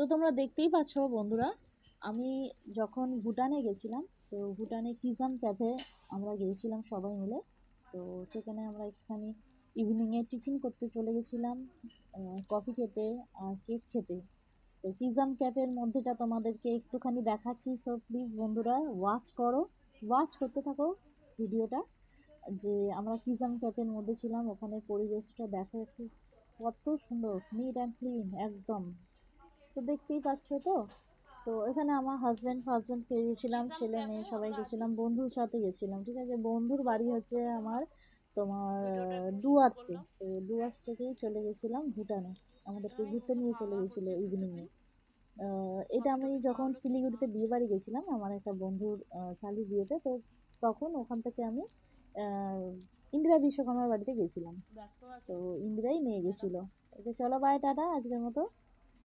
তো তোমরা দেখতেই পাচ্ছ বন্ধুরা, আমি যখন ভুটানে গেছিলাম, তো ভুটানে কিজাম ক্যাফে আমরা গিয়েছিলাম সবাই মিলে। তো সেখানে আমরা একটুখানি ইভিনিংয়ে টিফিন করতে চলে গেছিলাম, কফি খেতে আর কেক খেতে। তো কিজাম ক্যাফের মধ্যেটা তোমাদেরকে একটুখানি দেখাচ্ছি, সো প্লিজ বন্ধুরা ওয়াচ করো, ওয়াচ করতে থাকো ভিডিওটা। যে আমরা কিজাম ক্যাফের মধ্যে ছিলাম, ওখানে পরিবেশটা দেখো একটু, কত সুন্দর, নিট অ্যান্ড ক্লিন একদম। তো দেখতেই পাচ্ছ তো। তো এখানে আমার হাজব্যান্ড ফাজব্যান্ড পেয়ে গেছিলাম, ছেলে মেয়ে সবাই গেছিলাম, বন্ধুর সাথে গেছিলাম, ঠিক আছে। বন্ধুর বাড়ি হচ্ছে আমার তোমার ডুয়ার্সে। তো ডুয়ার্স থেকেই চলে গেছিলাম ভুটানে, আমাদেরকে ঘুরতে নিয়ে চলে গেছিলো ইভিনিংয়ে। এটা আমি যখন শিলিগুড়িতে বিয়ে বাড়ি গেছিলাম আমার একটা বন্ধুর শালির বিয়েতে, তো তখন ওখান থেকে আমি আহ, ইন্দিরা বিশ্বকর্মার বাড়িতে গেছিলাম। তো ইন্দিরাই নিয়ে গেছিল। ওকে, চলো বাই, টাটা আজকের মতো।